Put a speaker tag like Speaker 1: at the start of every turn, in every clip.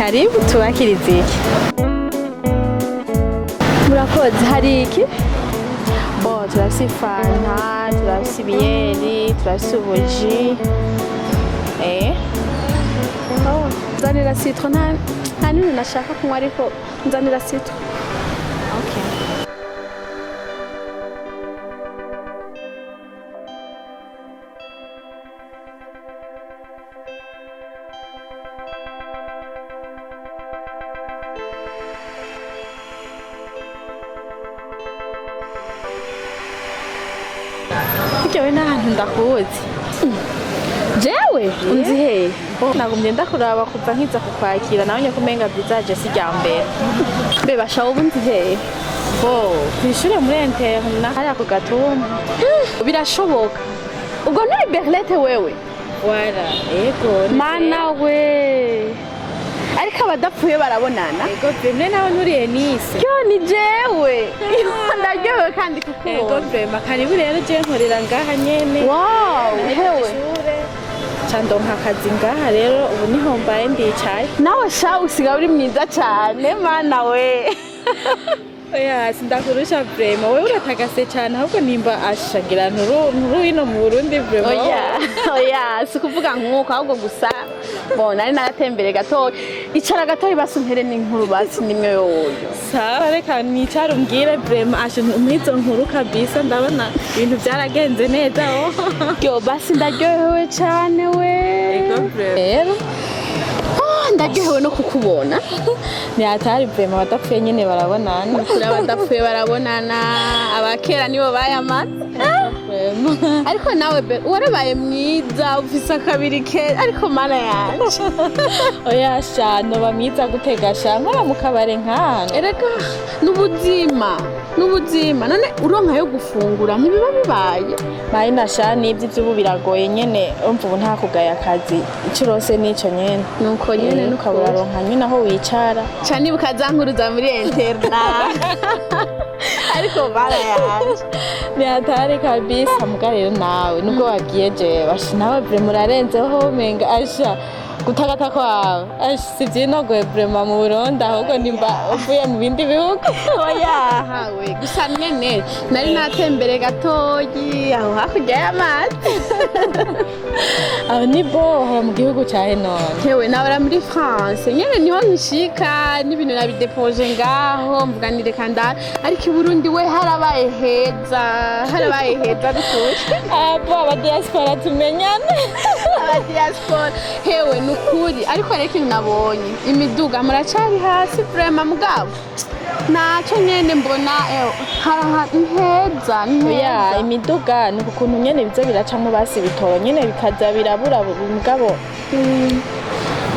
Speaker 1: karibu tubakirize iki murakoze hari iki bo turafise fanta turafise ibiyeri turafise ubuji nzanira citron nta nini nashaka kunywa ariko nzanira citron okay. Jewe n'ahantu ndakuzi jewe unzi hehe nagumye ndakuraba kuva nkiza kukwakira nawe nyoko umenga vizaje si rya mbere mbe bashaho ubu nzi hehe kw'ishure muri interna hariya ku Gatumba birashoboka ubwo nturi Berlete wewe
Speaker 2: wara ego
Speaker 1: mana we ariko abadapfuye barabonana
Speaker 2: ego bimwe nawe nturiye nise
Speaker 1: yo ni jewe ndaryohewe kandi kuko
Speaker 2: ego vrema karibu rero je nkorera ngaha nyene
Speaker 1: wow hewe
Speaker 2: candonka akazi ngaha rero ubu niho mbaye ndicaye
Speaker 1: nawe sha usiga uri mwiza cane mana we
Speaker 2: oya sindakurusha vrema wewe uratagase cane ahubwo nimba ashagira nturu ino mu Burundi vrema
Speaker 1: oya sikuvuga nkuko ahubwo gusa bona ari naratembere gato icara gato basumpere n'inkuru basi nimwe yoyo
Speaker 2: sawa reka nicara umbwire vrema ashe mwizo nkuru kabisa ndabona ibintu byaragenze neza
Speaker 1: yo basi ndaryohewe cane we
Speaker 2: ego vrema
Speaker 1: ndaryohewe no kukubona
Speaker 2: ni atari vrema badapfuye nyene barabonana
Speaker 1: kuri abadapfuye barabonana abakera nibo bayamaze ariko nawe warabaye mwiza ufise akabiri keza ariko mana yanje
Speaker 2: oya sha noba mwiza gutega sha nkora mu kabare nk'ahantu
Speaker 1: erega n'ubuzima none uronka yo gufungura ntibiba bibaye
Speaker 2: bayi nasha n'ibyo by'ubu biragoye nyene umva ubu nta kugaya akazi ico rose nico nyene
Speaker 1: nuko nyene
Speaker 2: nukabura ronka nyene aho wicara
Speaker 1: ca nibuka za nkuru za muri interna ariko bara yanje
Speaker 2: ni atari kabisa muga rero nawe nubwo wagiye je bashi nawe bre murarenzeho menga asha gutagata kwawe si byinogoye vrema mu Burundi ahubwo nimba uvuye mu bindi bihugu
Speaker 1: oya hawe gusa nyene nari natembere gatoyi aho hakurya y'amazi
Speaker 2: aho ni boho mu gihugu cyahe none
Speaker 1: hewe nawe muri France nyene niho nkishika n'ibintu nabidepoje ngaho mvuganire kanda ariko i Burundi we harabaye heza bituje
Speaker 2: aba diaspora tumenyane
Speaker 1: diaspora hewe nukuri ariko reka nabonye imiduga muracari hasi vrema mugabo naco nyene mbona heza
Speaker 2: ya imiduga ni ukuntu nyene biza biracamo basi bitoro nyene bikaza birabura mugabo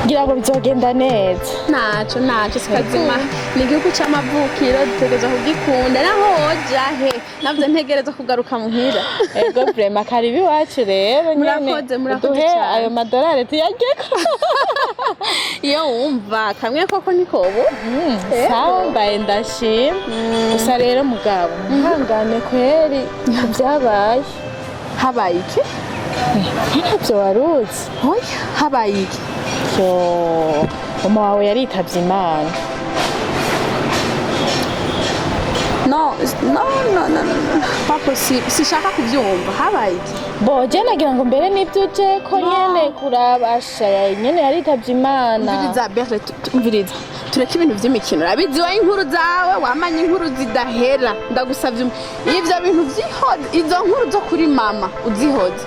Speaker 2: ngira ngo bizogenda neza
Speaker 1: naco sikazima ni igihugu c'amavukiro dutegereza kugikunda naho woja he navyo ntegereza kugaruka muhira
Speaker 2: ego vrema karibu iwacu rero
Speaker 1: murakoze
Speaker 2: duhe ayo madolari tuyageko
Speaker 1: iyo wumva kamwe koko nikobo
Speaker 2: sawa mbaye ndashima gusa rero mugabo muhangane kweri vyabaye
Speaker 1: habaye iki
Speaker 2: ntavyo waruzi
Speaker 1: oya habaye iki
Speaker 2: mama wawe yaritavye Imana
Speaker 1: no papa sishaka kuvyumva habaye iki
Speaker 2: boje nagira ngo mbere nivyo uje ko nyene kurabasha nyene yaritavye Imana
Speaker 1: umviriza Berlete umviriza tureke ibintu vy'imikino rabizi wa inkuru zawe wamanye inkuru zidahera ndagusavye ivyo bintu vyihoze izo nkuru zo kuri mama uzihoze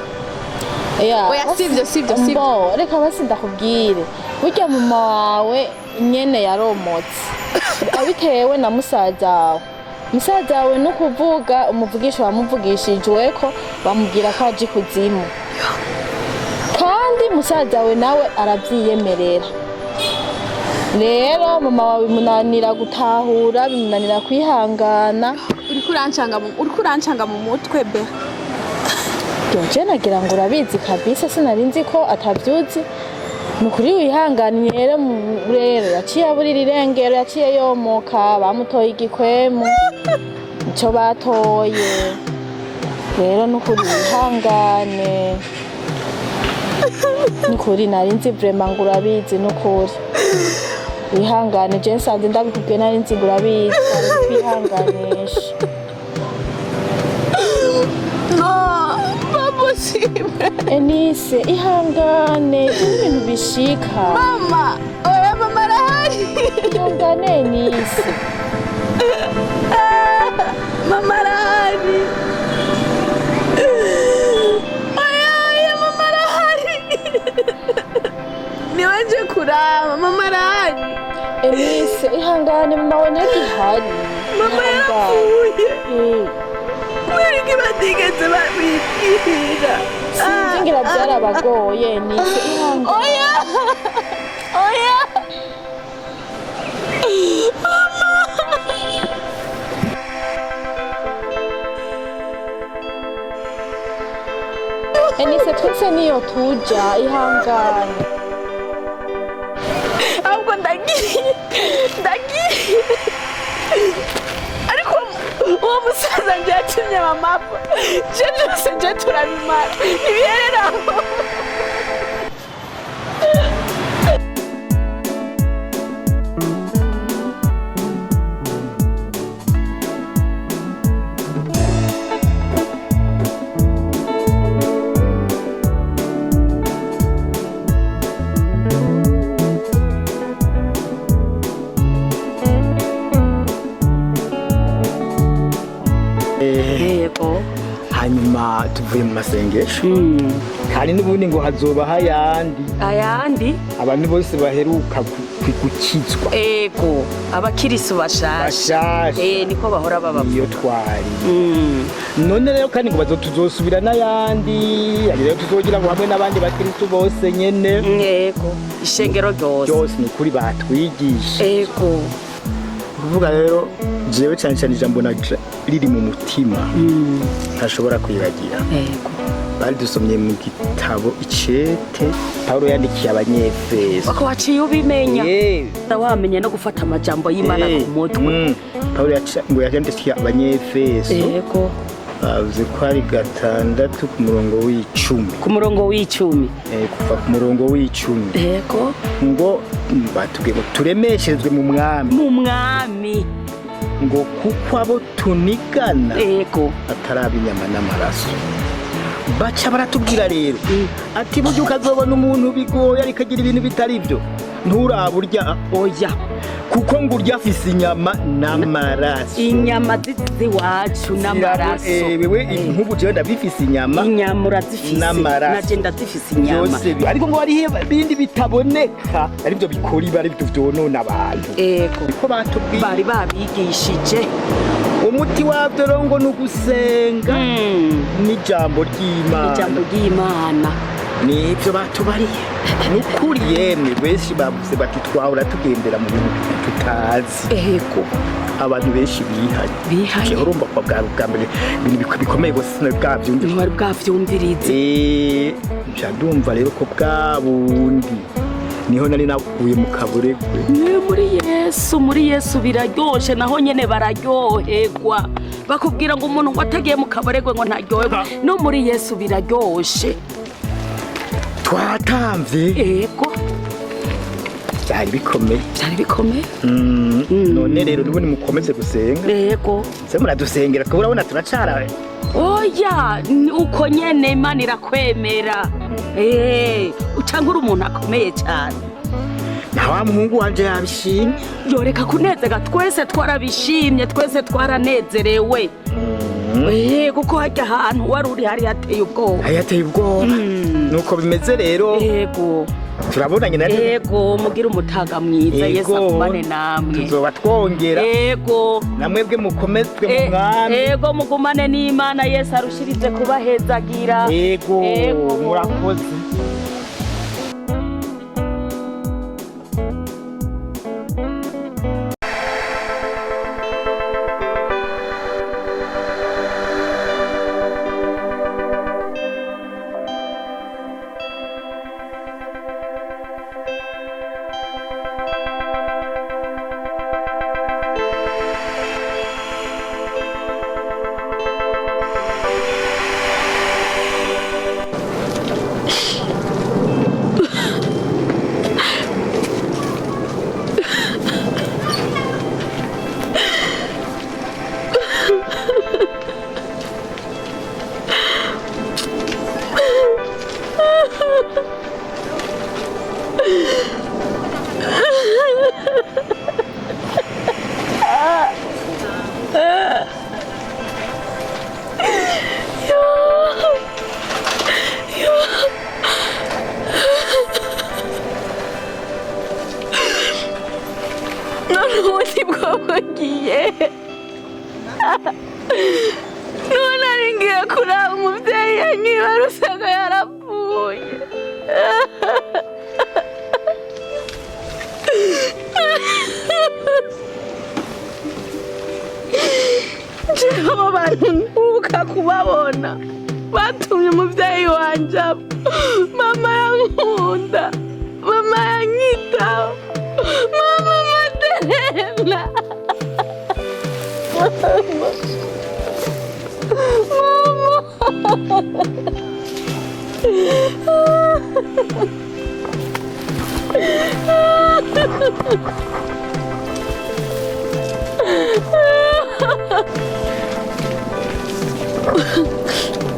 Speaker 1: oya sivyo
Speaker 2: mbo reka basi ndakubwire burya mama wawe nyene yaromotse abitewe na musaza wawe no kuvuga umuvugisha wamuvugishijwe ko bamubwira ko aje kuzimu kandi musaza wawe nawe aravyiyemerera rero mama wawe bimunanira gutahura bimunanira kwihangana
Speaker 1: uriko urancanga mu mutwe be
Speaker 2: je nagira ngo urabizi kabisa sinari nzi ko atavyuzi nukuri wihanganiye rero yaciye aburira irengero yaciye yomoka bamutoye igikwemu ico batoye rero nukuri wihangane nukuri nari nzi vrema ngo urabizi nukuri wihangane je nsanze ndabikubwiye nari nzi ngo urabizi kwihanganisha. Enise ihangane ibintu bishika.
Speaker 1: Mama, oya mama arahari.
Speaker 2: Ihangane Enise.
Speaker 1: Mama arahari. Oya mama arahari. Niwaje kuraba mama arahari.
Speaker 2: Enise ihangane mama we ntagihari.
Speaker 1: Mama yarapfuye. Mwiriki batigeze babibwira.
Speaker 2: Sinzi ngira byarabagoye Enise ihangane.
Speaker 1: Oya.
Speaker 2: Enise twese niyo tuja ihangane.
Speaker 1: Ahubwo ndagiye. Ariko uwo musaza nje yatumye mama je byose nje turabimara ibihereraho.
Speaker 3: hanyuma tuvuye mu masengesho kandi n'ubundi ngo hazoba
Speaker 4: ayandi
Speaker 3: abantu bose baheruka gukizwa
Speaker 4: ego abakirisu bashashe niko bahora babavuga
Speaker 3: iyo twari none rero kandi ngo bazotuzosubira n'ayandi rero tuzogira ngo hamwe n'abandi bakirisu bose nyene
Speaker 4: ego ishengero ryose
Speaker 3: ni kuri batwigisha
Speaker 4: ego
Speaker 3: kuvuga rero jewe cyane cyane ijambo riri mu mutima ntashobora kwibagira
Speaker 4: ego
Speaker 3: bari dusomye mu gitabo icete Paulo yandikiye abanyefeso
Speaker 4: bako waciye ubimenya wamenye no gufata amajambo y'Imana ku mutwe
Speaker 3: Paulo yandikiye abanyefeso
Speaker 4: ego
Speaker 3: bavuze ko ari 6 ku murongo w'icumi kuva ku murongo w'icumi
Speaker 4: ego
Speaker 3: ngo batubwiye ngo turemesherezwe mu mwami ngo kuko abo tunigana
Speaker 4: ego
Speaker 3: atari inyama n'amaraso baca baratubwira rero ati burya ukazobona umuntu bigoye ariko agira ibintu bitari byo nturaburya oya kuko ngo urya afise inyama n'amaraso
Speaker 4: inyama z'iwacu n'amaraso
Speaker 3: wewe nk'ubu jewe ndabifise inyama
Speaker 4: urazifise
Speaker 3: n'amaraso
Speaker 4: naje ndazifise inyama
Speaker 3: ariko ngo hariho ibindi bitaboneka aribyo bikora ibi aribyo vyonona abantu
Speaker 4: ego
Speaker 3: ko batubwiye
Speaker 4: bari babigishije
Speaker 3: umuti wabyo rero ngo nugusenga n'ijambo ry'Imana nibyo batubariye nukuri yemwe benshi bavuze bati twahora tugendera mu bintu tutazi
Speaker 4: ego
Speaker 3: abantu benshi bihaye urumva ko bwa mbere ibintu bikomeye gose bwavyumvirize ndumva rero ko bwa bundi niho nari nakuye mu kaburegwe
Speaker 4: muri Yesu biraryoshe naho nyene bararyoherwa bakubwira ngo umuntu watagiye mu kaburegwe ngo ntaryoherwa no muri Yesu biraryoshe
Speaker 3: twatamvye
Speaker 4: ego
Speaker 3: byari bikomeye none rero nubundi mukomeze gusenga
Speaker 4: ego
Speaker 3: se muradusengera ko urabona turacara
Speaker 4: oya uko nyene Imana irakwemera ucangura umuntu akomeye cyane
Speaker 3: na wa muhungu wanje yabishimye
Speaker 4: yoreka kunezega twese twarabishimye twese twaranezerewe kuko hajya ahantu wari uri hari hateye ubwoba
Speaker 3: nuko bimeze rero
Speaker 4: ego
Speaker 3: turabonanye na
Speaker 4: ego mugira umutaga mwiza Yesu akumane namwe
Speaker 3: tuzoba twongera
Speaker 4: ego
Speaker 3: namwebwe mukomezwe mu mwami
Speaker 4: ego mugumane n'Imana Yesu arushirize kubahezagira
Speaker 3: ego murakoze
Speaker 4: none ari ngiye kuraba umubyeyi yanyibarusanga yarapfuye. Jewe bantu ntuka kubabona batumye umubyeyi wanje apfa. Mama yankunda, mama yanyitaho, mama Maderena.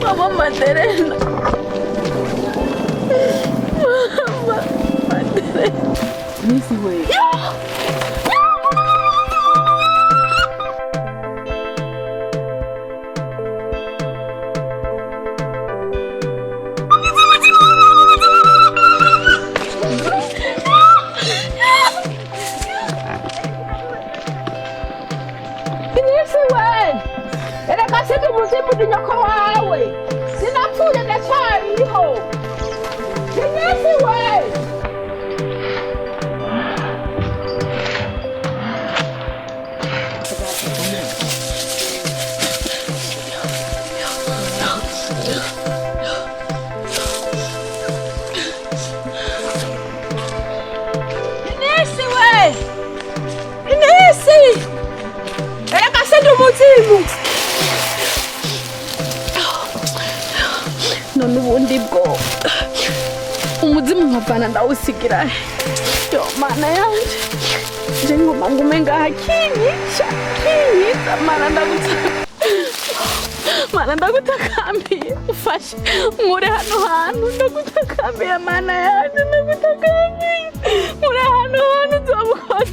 Speaker 4: Mama Maderena. Mama Maderena.
Speaker 2: Nisi we. None ubundi bwo umuzimu nkavana ndawusigira. Yo mana yanje, je ngoma ngume ngaha kinyica mana ndagutakambiye ufashe nkure hano hantu, ndagutakambiye mana yanje, ndagutakambiye nkure hano hantu nzobukoze.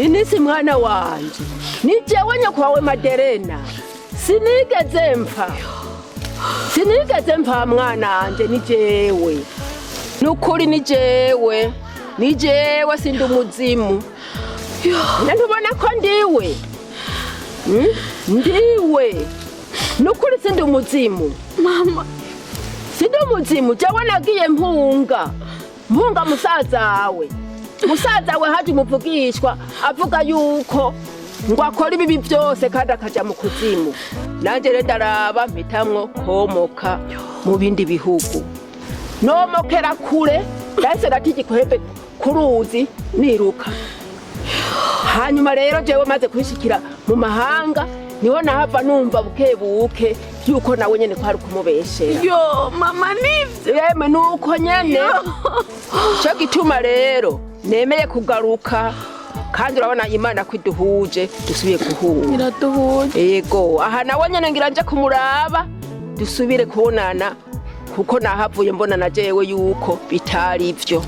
Speaker 4: Inisi mwana wanje, ni jewe nyokwawe Maderena. Sinigeze mpfa mwana wanje, ni jewe. Nukuri ni jewe sindi umuzimu. Ntubona ko ndiwe? Ndiwe. Nukuri sindi umuzimu.
Speaker 2: Mama,
Speaker 4: sindi umuzimu, jewe nagiye mpunga musaza we haje umuvugishwa avuga yuko ngo akora ibibi byose kandi akaja mu kuzimu. Nanje rero ndaraba mpitamwo komoka mu bindi bihugu, nomokera kure ndahise ndatigikuhebe kuruzi niruka. Hanyuma rero jewe maze kwishikira mu mahanga niho nahava numva bukebuke yuko nawe nyene kwari kumubeshera.
Speaker 2: yo mama nivyo.
Speaker 4: Yeme nuko nyene. Cyo gituma rero nemeye kugaruka, kandi urabona Imana kwiduhuje dusubiye guhura.
Speaker 2: Iraduhuje.
Speaker 4: Yego, aha nawe nyene ngira nje kumuraba dusubire kubonana, kuko nahavuye mbona na jewe yuko bitari ivyo.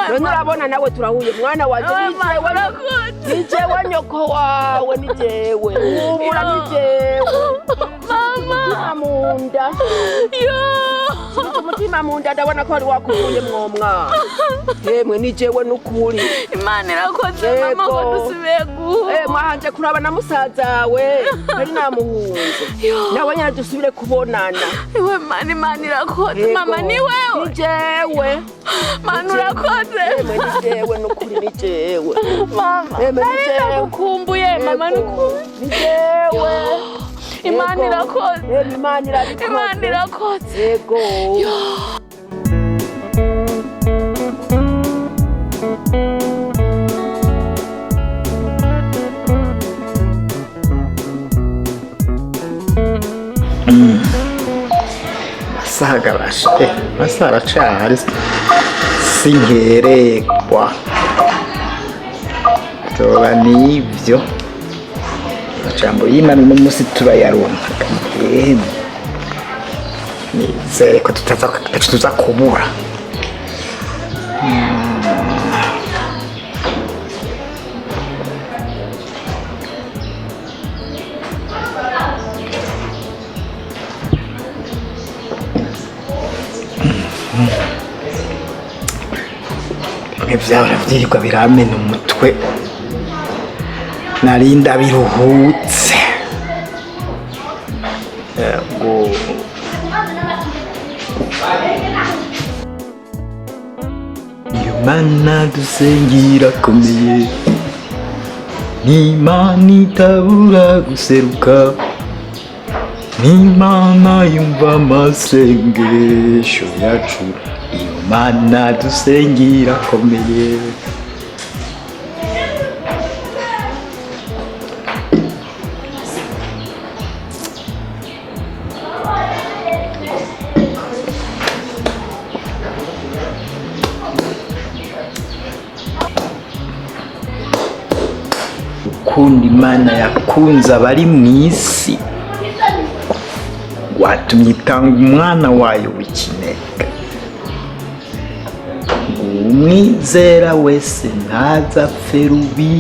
Speaker 4: None urabona nawe turahuye mwana wanje, ni jewe nyoko wawe, ni jewe umura, ni jewe mama munda. Umutima munda ndabona ko ari wakuvuye mwomwa. Yemwe ni jewe nukuri.
Speaker 2: Imana irakoze mama ko dusubiye guhura.
Speaker 4: Mwahanje kuraba na musaza we ari namuhunze. Nawe nyine dusubire kubonana.
Speaker 2: Iwe Imana irakoze mama, ni wewe.
Speaker 4: Ni jewe.
Speaker 2: Mana urakoze.
Speaker 4: Yemwe ni jewe nukuri, ni jewe
Speaker 2: mama. Ndagukumbuye mama, nukuri
Speaker 4: ni jewe.
Speaker 2: Imana irakoze.
Speaker 4: Imana irakoze. Yego.
Speaker 3: Masara cari sinkeregwa, toba nivyo majambo y'Imana uno musi turayaronka. Nizere ko tuza kubura. vyahora vyirirwa biramena umutwe narinda biruhutse yego iyo mana dusengira komeye n'Imana itabura guseruka n'Imana yumva amasengesho yacu iyo mana dusengira komeye ukuntu Imana yakunze abari mu isi watumye itanga umwana wayo w'ikinege umwizera wese ntazapfe rubi.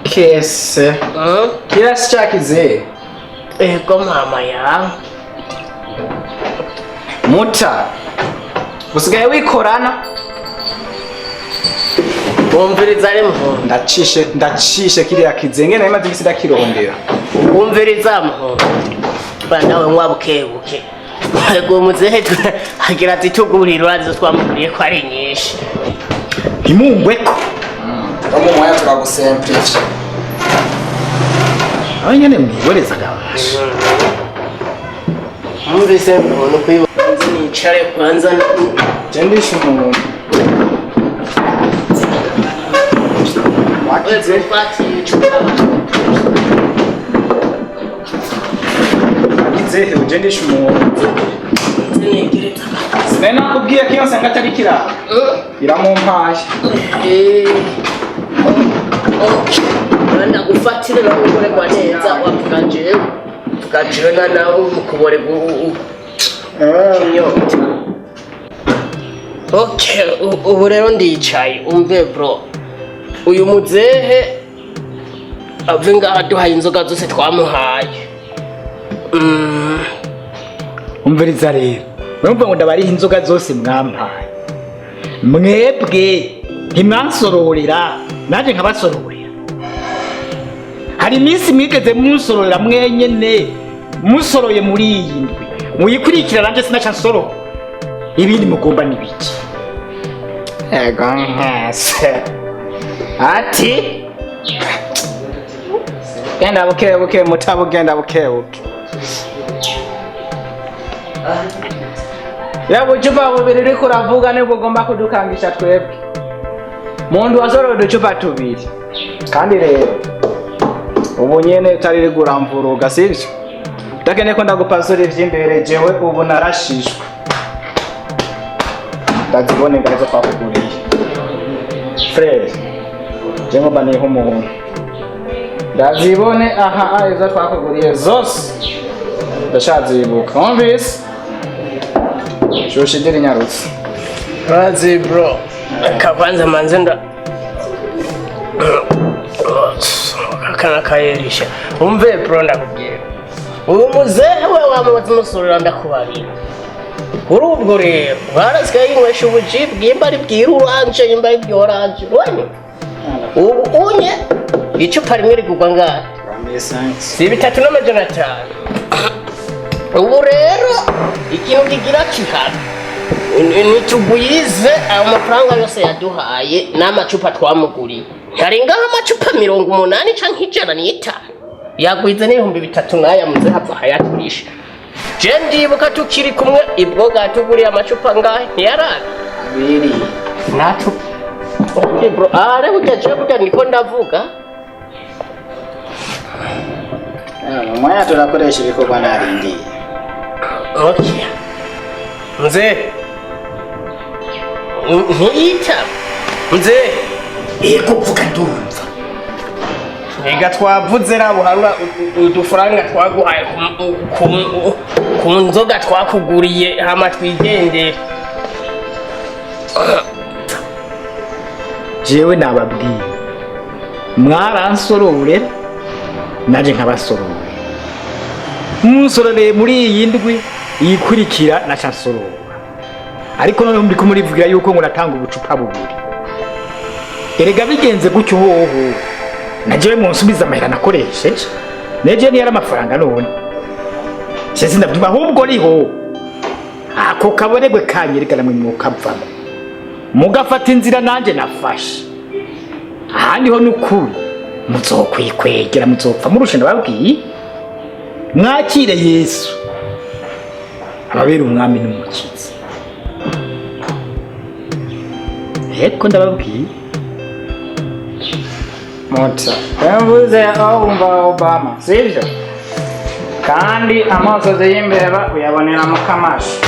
Speaker 5: Kese kirasi cyakize
Speaker 4: ego mama ya
Speaker 5: muta usigaye wikorana
Speaker 4: wumviriza ari muhondo
Speaker 5: ndacishe kiriya kizenge nayo maze igisi kirondera
Speaker 4: wumviriza muhondo bandawe mwabukebuke ego muzehe agira ati tugurira urazi twamuguriye ko ari nyinshi
Speaker 3: Ntimungweko
Speaker 5: mu mwanya turagusemplifiye
Speaker 3: abanyene mwiborezaga abasha
Speaker 4: mwumvise muhondo kwibanza nicare kwanza
Speaker 5: jendisha umuntu wakize wakize ujendisha umuntu sinari nakubwiye ko iyo nsanga atari kirara iramumpaye
Speaker 4: ndagufatire nawe ukorerwa neza wavuga jewe na nawe mukubore inyota. Okay, ubu rero ndicaye umve bro uyu muzehe ave ngaha duhaye inzoga zose twamuhaye
Speaker 3: umviriza rero urumva ngo ndabariha inzoga zose mwampaye mwebwe ntimwansororera nanjye nkabasororera hari iminsi mwigeze musororera mwenyene musoroye muri iyi ndwi muyikurikira nanjye sinaca nsoro ibindi mugomba n'ibiki
Speaker 5: ego nkese ati genda bukebuke mutabu genda bukebuke ya bucupa bubiri uriko uravuga nibwo ugomba kudukangisha twebwe muntu wasorora uducupa tubiri kandi rero ubu nyene utari rigura mvuruga sivyo udakeneye ko ndagupasura ivy'imbere jewe ubu narashishwe ndazibone ngazo twakuguriye frere je ngomba niho umuntu ndazibone aha izo twakuguriye zose ndashazibuka wumvise shoshidiri nyarutse
Speaker 4: razi bro kavanza manze nda kana kayerisha umve bro ndakubwira uyu muzehe we wamubaza umusurira ndakubarira kuri ubwo rero barasigaye yinywesha ubuji bwimba ari bw'iruranje yimba ari bw'oranje ubonye ubu unye icupa rimwe rigurwa ngahe si 3,500 ubu rero ikintu kigira kihano nitugwize ayo mafaranga yose yaduhaye n'amacupa twamuguriye harengaho amacupa 80 canke 105 yagwize n'ibihumbi 3 n'aya muze hapfa hayaturisha je ndibuka tukiri kumwe ibwo gatuguriye amacupa ngahe ntiyarara
Speaker 5: biri
Speaker 4: nacu okay bro are bugaje buga niko ndavuga
Speaker 5: mwanya turakoresha ibikorwa narindiye
Speaker 4: okay nze ntiyita nze ego vuga ndumva
Speaker 6: Ega twavuze nabo harura udufaranga twaguhaye ku nzoga twakuguriye hama twigendera.
Speaker 3: jewe nababwiye mwaransorore naje nkabasorore munsororeye muri iyi ndwi yikurikira naca nsorora ariko noneho muri kumurivugira yuko ngo natanga ubucupa bubiri erega bigenze gutyo hoho najewe munsubiza amahera nakoresheje neje ni yari amafaranga none sese ndabyumva ahubwo riho ako kaboregwe kanyerekana mu mukavamo mugafata inzira nanje nafashe ahandi ho nukuri muzokwikwegera muzopfa murusha ndababwiye mwakire Yesu ababera umwami n'umukiza heko ndababwiye
Speaker 5: Mota mvuze aho umva Obama sivyo kandi amaso y'imbeba uyabonera mu kamashi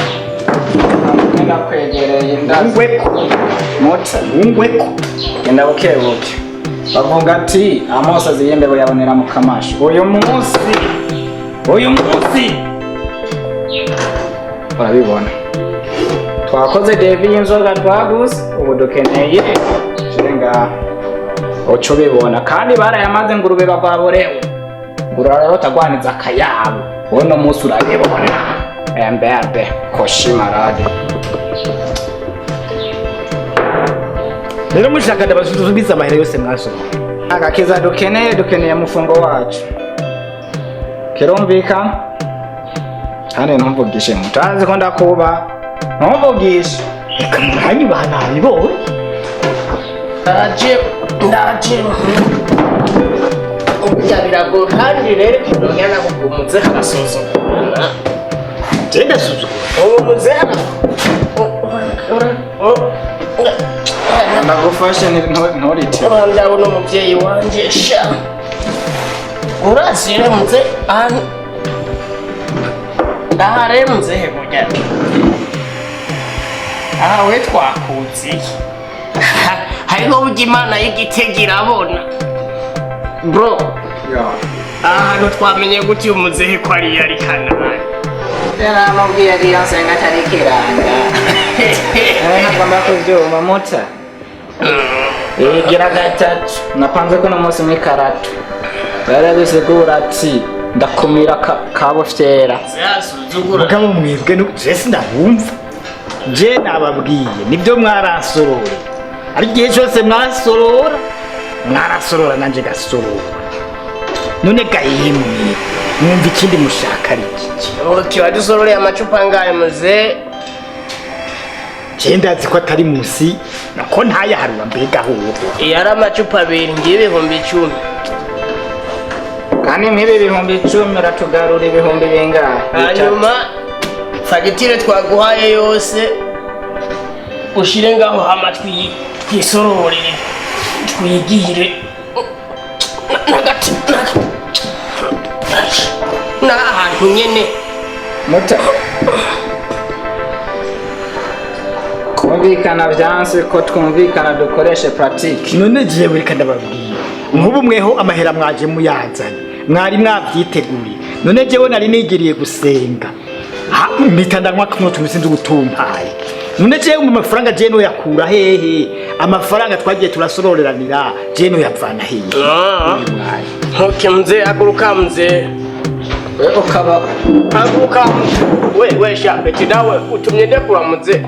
Speaker 5: ngenda kwegereye
Speaker 3: ungweko
Speaker 5: Mota
Speaker 3: ungweko
Speaker 5: genda bukebuke bavuga ati amaso y'imbeba uyabonera mu kamashi uyu munsi urabibona twakoze devi y'inzoga twaguze ubu dukeneye shirenga ocho bibona kandi barayamaze ngurube bagwaborewe urara batagwaniza akayabo wono munsi urabibona embe koshimarade
Speaker 3: rero mushaka ndabasubiza amahera yose mwaso
Speaker 5: agakiza dukeneye mufungo wacu kirumvika kandi ntumvugishe mutazi ko ndakuba ntumvugishe
Speaker 3: reka muranyubaha nabibonye
Speaker 6: ndaje ubya birago kandi rero kinyana kugumuze agasuzugura
Speaker 3: genda suzugura
Speaker 6: umuze
Speaker 5: ndagufashe nturite
Speaker 6: ndabona umubyeyi wanje sha urasiremutse ndaharemutse burya we twakuzi hariho burya imana y'igitego irabona bro ahantu twamenye gutya umuzehe ko ari yari kanani
Speaker 5: yaramubwiye ari yansenga atari kiranga nagomba kubyuma muta igira gatatu napanze ko n'umunsi mw'ikaratu barabisigura ati ndakumira kabo fyera
Speaker 3: mugabo mwebwe jesi ndabumva je nababwiye nibyo mwaransorore ari igihe cyose mwarasorora nanje gasorora none gahimwe mwumva ikindi mushaka ari iki
Speaker 6: kiba dusororeye amacupa angahe muze
Speaker 3: je ndazi ko atari munsi nako ntayaharura mbega ahubwo
Speaker 6: iyo ari amacupa abiri ngiye ibihumbi 10
Speaker 5: kandi nk'ibi ibihumbi 10 uratugarura ibihumbi bingahe
Speaker 6: hanyuma fagitire twaguhaye yose ushire ngaho hama twisororere twigire n'ahantu nyene
Speaker 5: muta kumvikana vyanse ko twumvikana dukoreshe pratique
Speaker 3: none jewe reka ndababwiye nk'ubu mweho amahera mwaje muyazanye mwari mwavyiteguriye none jewe nari nigiriye gusenga mpita ndanywa kamwe tubisinze gutumpaye none jewe mu mafaranga je no yakura hehe amafaranga twagiye turasororeranira je no yavana hehe
Speaker 6: ntoke mze aguruka mze
Speaker 5: we ukaba
Speaker 6: aguruka we shapeti nawe utumye ndekura mze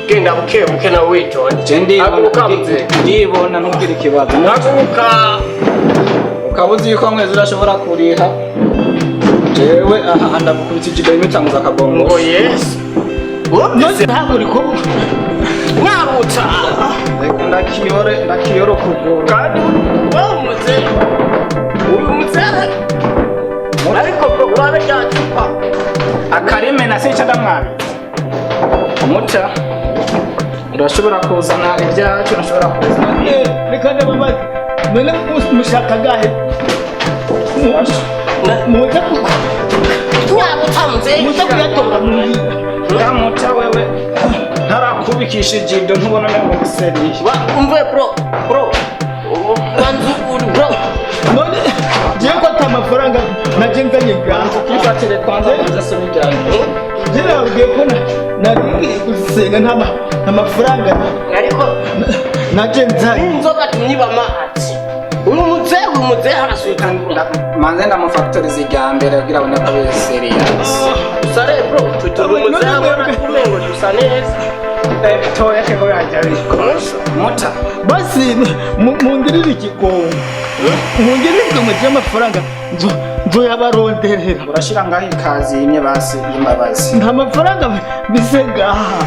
Speaker 6: genda buke na witonde aguruka mze
Speaker 5: ndibona nubwira ikibazo
Speaker 6: aguruka
Speaker 5: ukabuzi yuko mwezi urashobora kuriha jewe aha ndagukubita ijigaye imitanguza akagongo
Speaker 6: ngo yes
Speaker 3: none ntabwo uriko
Speaker 6: mwabuta
Speaker 5: ndakiyoro kuguru
Speaker 6: kandi wowe mze uyu mze ariko bro urabe cyacupa
Speaker 5: akarime na sica ndamwabi muta urashobora kuzana ibyacu urashobora kuzana
Speaker 3: reka ndababake none mushaka gahe muza kuyatora
Speaker 5: muta wewe ntarakubikisha ijido ntubona nabwo guseriye
Speaker 6: umve bro wanzu uri bro
Speaker 3: none naje nzanye gaho
Speaker 5: Kifatire kwanza kuza somi cyane.
Speaker 3: Gira ugiye ko nari gusenga n'amafaranga
Speaker 6: ariko
Speaker 3: naje nzanye
Speaker 6: inzoga tunyiba amazi umuze harasuka
Speaker 5: Manze ndamufactorize ijya mbere kugira ngo nabe serious.
Speaker 6: sare bro tutumuze hamwe kumengo dusa neza
Speaker 3: toya kego yajabiko
Speaker 5: Mota.
Speaker 3: basi mungirire ikigongo mungirire ikigongo cy'amafaranga nzoyabaronderera
Speaker 5: Urashira ngaho ikazi imwe basi y'imbabazi.
Speaker 3: nta mafaranga bise ngaha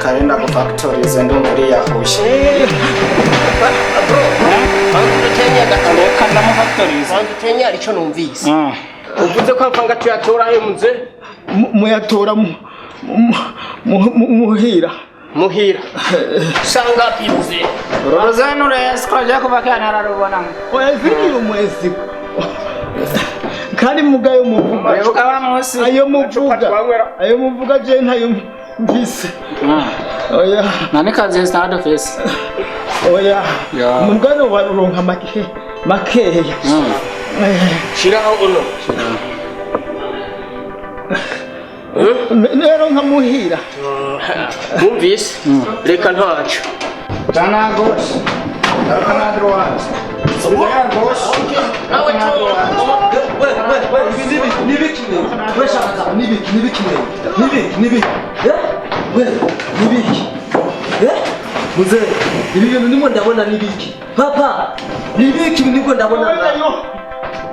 Speaker 5: Karenda gufactorize ndumuri yahushe.
Speaker 6: bro bantu gatano
Speaker 5: Kanda mu factorize.
Speaker 6: bantu arico numvise uvuze ko amfanga tuyatora hemuze
Speaker 3: muyatora muhira
Speaker 6: sanga pibuze
Speaker 5: Rozano reskoja kubakana narubona.
Speaker 3: oyaziriye umwezi kandi mugayo muvuga
Speaker 5: Urebuka wa munsi.
Speaker 3: ayo muvuga je ntayo mvise oya
Speaker 5: Nani kazi start face.
Speaker 3: oya
Speaker 5: Ya.
Speaker 3: mugano waronka makeya
Speaker 6: shiraho uno
Speaker 3: rero nkamuhira
Speaker 6: mwumvise reka ntaco
Speaker 5: Tana gauche. Tana droite. Subir gauche.
Speaker 6: nawe
Speaker 7: Muze, ibi bintu ndimo ndabona nibiki? Papa, nibiki ndiko ndabona ngaha?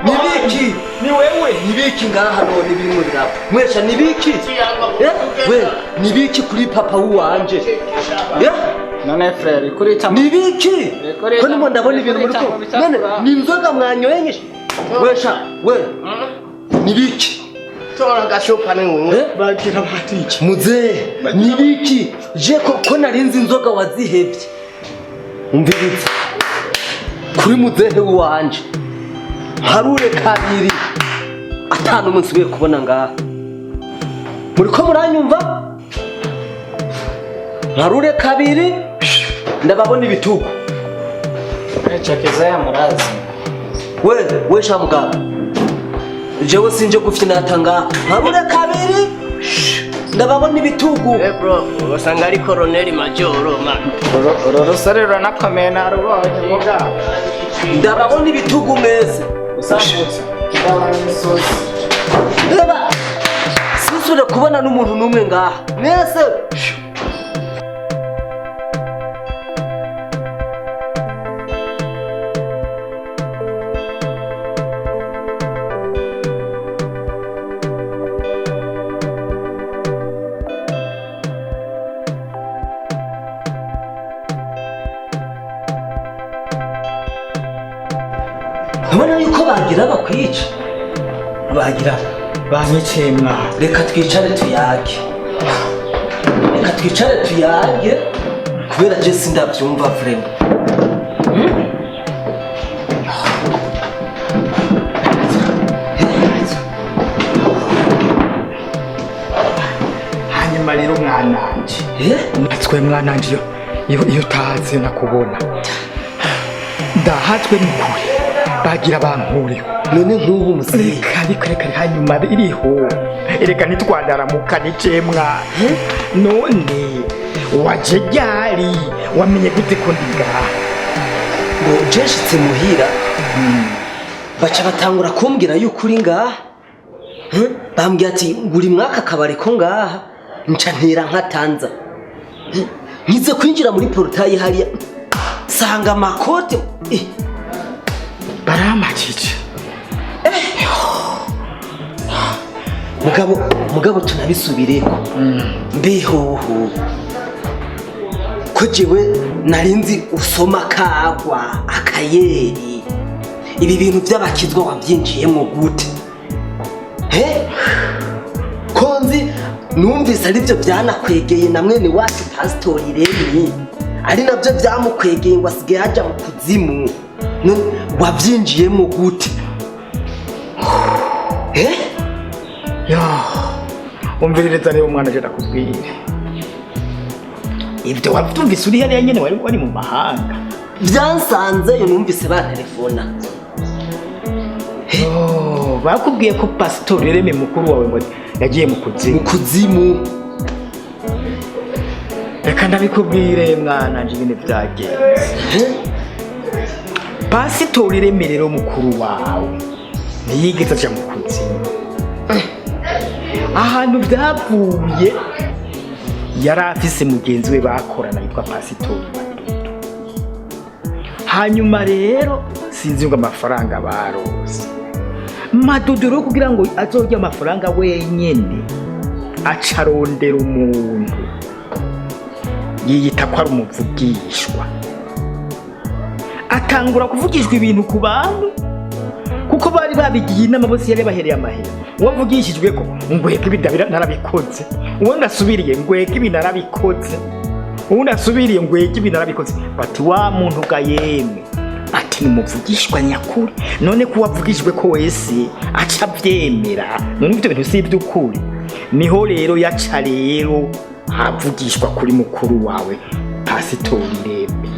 Speaker 7: Nibiki?
Speaker 3: ni wewe
Speaker 7: Nibiki ngaha none birimo biraba? Mwesha nibiki? We, nibiki kuri papa wanje?
Speaker 5: None frère kuri tamu.
Speaker 7: Nibiki? Ko ndimo ndabona ibintu muri ko. None ni inzoga mwanyoye nyinshi? Wesha, we. Nibiki?
Speaker 6: tora gashopa n'ingwe
Speaker 3: bagira batiki
Speaker 7: Muze, nibiki? Je ko narinzi inzoga wazihebye. Umviriza. Kuri muzehe wanje. Harure kabiri. Atanu umunsi ugiye kubona ngaha. Muriko muranyumva? Harure kabiri. Ndababona ibitugu.
Speaker 5: Chekeza ya murazi.
Speaker 7: We shamugaba. Jewe sinje gufyinata ngaha. Harure kabiri. Ndababona ibitugu.
Speaker 6: bro usanga ari koroneli majoro man
Speaker 5: Rorosare ranakomeye narubonye muga.
Speaker 7: Ndababona ibitugu mwese.
Speaker 5: Usambutse. Kidaba n'imisozi.
Speaker 7: Reba. Sisubire kubona n'umuntu numwe ngaha. Mwese. Ubona yuko bagira bakwica. Bagira
Speaker 3: banyiciye mwa
Speaker 7: reka twicare tuyage. Reka twicare tuyage kubera je sindavyumva vraiment.
Speaker 3: hanyuma rero mwananje natswe mwananje iyo utazi nakubona ndahatswe mukuri bagira bankuriyo
Speaker 7: None nk'ubu muzi.
Speaker 3: reka hanyuma iriho erega ntitwandaramukanye cemwa none waje ryari wamenye gute ko ndi ngaha
Speaker 7: Ngo jeshitse muhira. Baca batangura kumbwira yuko uri ngaha. Bambwira ati nguri mwaka kabari ko ngaha nca ntera nkatanza. Nkize kwinjira muri portail hariya sanga makote
Speaker 3: baramakije
Speaker 7: mugabo tunabisubireko. Mbehoho ko jewe narinzi usoma kagwa akayeri ibi bintu by'abakizwa wabyinjiyemo gute? Konzi numvise ari byo byanakwegeye na mwene wacu pastor Remi ari nabyo byamukwegeye ngo asigaye ajya mu kuzimu. Wabyinjiyemo gute?
Speaker 3: umviririza rero umwana aje nakubwire ibyo wabyumvise uri hariya nyene wari mu mahanga
Speaker 7: Byansanze yo numvise ba telefona.
Speaker 3: bakubwiye ko pasitori Reme mukuru wawe ngo yagiye mu kuzimu. Reka ndabikubwire mwana nje nyine byagenze. Pasitori Reme rero mukuru wawe ntiyigeze aja mu kuzimu. Ahantu byavuye yari afise mugenzi we bakorana yitwa pasitori Madudu. Hanyuma rero sinzi ngo amafaranga barose. Madudu rero kugira ngo azorya amafaranga wenyene acarondera umuntu yiyita ko ari umuvugishwa, atangura kuvugishwa ibintu ku bantu kuko bari babigiye inama bose yari bahereye amahera. Uwavugishijwe ko ngweke ibidabira narabikoze, uwo ndasubiriye ngweke ibintu narabikoze, uwo ndasubiriye ngweke ibintu narabikoze. Bati wa muntu ga yemwe ati numuvugishwa nyakuri, none ko wavugishwe ko wese aca byemera, none ibyo bintu si iby'ukuri. Niho rero yaca rero havugishwa kuri mukuru wawe pasitori Reme.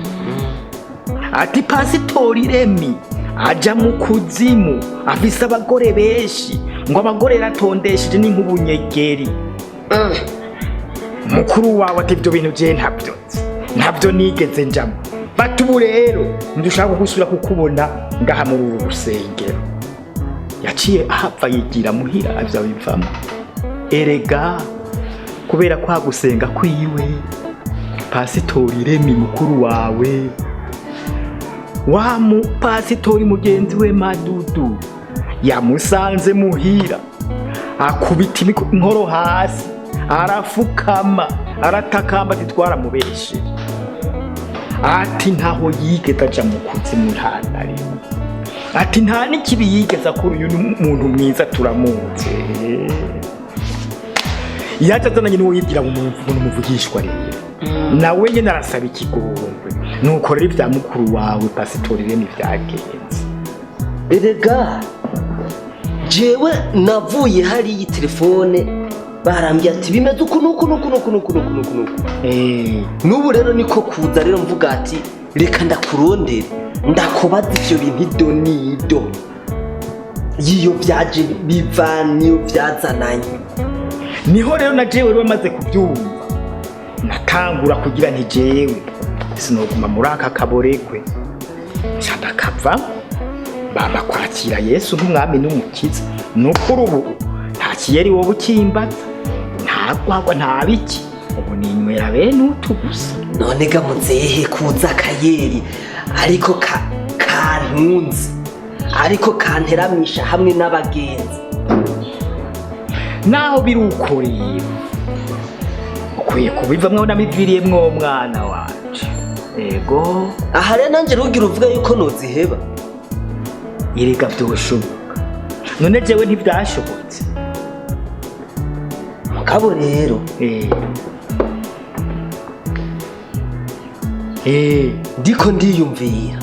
Speaker 3: Ati pasitori Reme aja mu kuzimu afise abagore benshi, ngo abagore ratondesheje n'inkubunyegeri. Mukuru wawe ati ibyo bintu je ntabyo nigeze njamo. Bati ubu rero ndushaka gusubira kukubona ngaha muri uru rusengero. Yaciye ahapfa yigira muhira avyabivamo. Erega kubera kwa gusenga kwiwe pasitori Reme mukuru wawe wa mu pasitori mugenzi we Madudu yamusanze muhira, akubita inkoro hasi, arafukama, aratakamba ati twaramubeshe. Ati ntaho yigeze aja mu kuzimu ntari. Ati nta n'ikibi yigeze akora, uyu muntu mwiza turamuzi. Yatazananye n'uwo yibwira umuntu umuvugishwa rero. Nawe nyene arasaba ikigongwe. Nuko rero ibya mukuru wawe pasitori Reme byagenze.
Speaker 7: Erega jewe navuye hari iyi telefone barambye ati bimeze uku nuku. Nubu rero niko kuza rero mvuga ati reka ndakurondere ndakubaza ivyo bintu idonido yiyo byaje bivaniyo byazananye.
Speaker 3: Niho rero na jewe rero maze kubyumva natangura kugira nti jewe sinoguma muri aka kaborekwe ndakava baba kwakira Yesu nk'umwami n'umukiza. Nukuri ubu nta kiyeri wowe ukimbaza, nta gwagwa nta biki, ubu ninywera bene utu gusa.
Speaker 7: None gamuzehe kuza kayeri ariko kantunze, ariko kanteramisha hamwe n'abagenzi.
Speaker 3: Naho biruko rero ukwiye kubivamwo namiviriyemwo mwana wanje. Ego
Speaker 7: aha rero nanje rugira uvuga yuko noziheba.
Speaker 3: Erega byoshoboka, none jewe ntibyashobotse.
Speaker 7: Mugabo rero ndiko ndiyumvira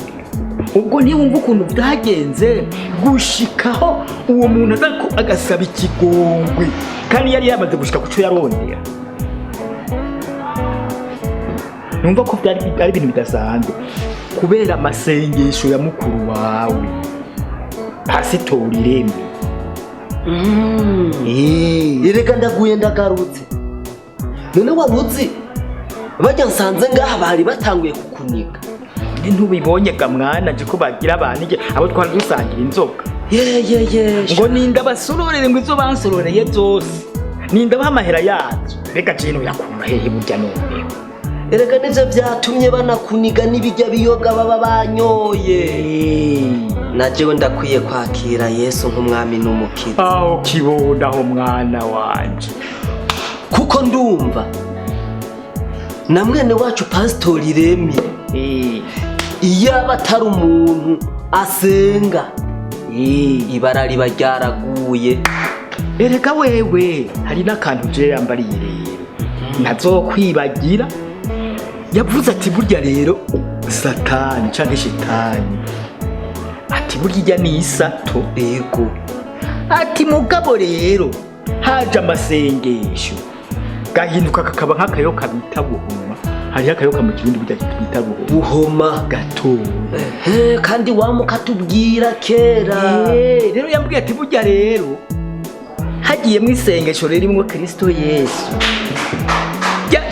Speaker 3: ubwo ntiwumva ukuntu byagenze gushikaho uwo muntu aza agasaba ikigongwe kandi yari yamaze gushika ku cyo yarondera. Numva ko byari ibintu bidasanzwe kubera amasengesho ya mukuru wawe pasitori Reme.
Speaker 7: Erega ndaguye ndagarutse. None waruzi bajya nsanze ngaha bari batanguye kukuniga.
Speaker 3: Ntubibonye ga mwana nje ko bagira abantu abo twari dusangira inzoga. Ngo ninda basororere ngo izo bansororeye zose ninda bahamahera yazo. Reka cino yakuma hehe burya none.
Speaker 7: Erega nivyo byatumye banakuniga n'ibijya biyoga baba banyoye. Najewe ndakwiye kwakira Yesu nk'umwami n'umukiza.
Speaker 3: Aho kibonaho mwana wanje,
Speaker 7: kuko ndumva na mwene wacu pasitori Reme iyo atari umuntu asenga ibara riba ryaraguye.
Speaker 3: Erega wewe hari n'akantu je yambariye rero ntazokwibagira. Yavuze ati burya rero satani canke shitani ati burya ni isato.
Speaker 7: Ego
Speaker 3: ati mugabo rero haje amasengesho gahinduka kakaba nk'akayo kabita buhuma hariho akayoka mu kirundi burya twita
Speaker 7: buhoma
Speaker 3: gato.
Speaker 7: kandi wamukatubwira kera.
Speaker 3: Rero yambwiye ati burya rero hagiye mu isengesho ririmo Kristo Yesu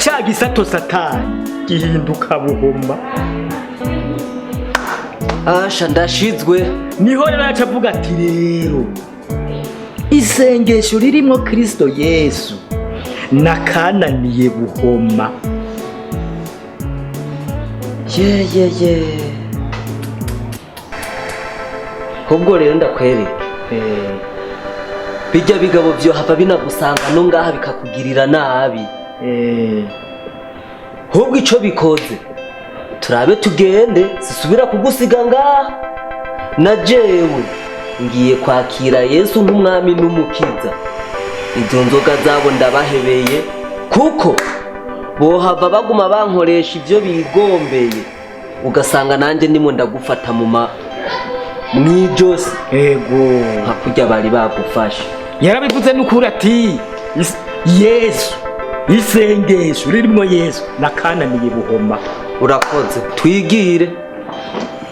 Speaker 3: ca gisato satani gihinduka buhoma.
Speaker 7: Asha ndashizwe.
Speaker 3: Niho rero aca avuga ati rero isengesho ririmo Kristo Yesu nakananiye buhoma.
Speaker 7: Ye ubwo rero ndakwereka bijya bigabo byo hava binagusanga no ngaha bikakugirira nabi. Hubwo ico bikoze turabe tugende sisubira kugusiga ngaha na jewe ngiye kwakira Yesu nk'umwami n'umukiza. Izo nzoga zabo ndabahebeye kuko bohava baguma bankoresha ivyo bigombeye ugasanga nanje ndimo ndagufata mu mwijose.
Speaker 3: Ego
Speaker 7: hakurya bari bagufasha.
Speaker 3: Yarabivuze n'ukuri ati Yesu isengesho ririmo Yesu nakananiye buhoma.
Speaker 7: Urakoze twigire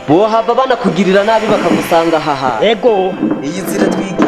Speaker 7: bohava banakugirira nabi bakagusanga haha.
Speaker 3: Ego
Speaker 7: iyi nzira twigire.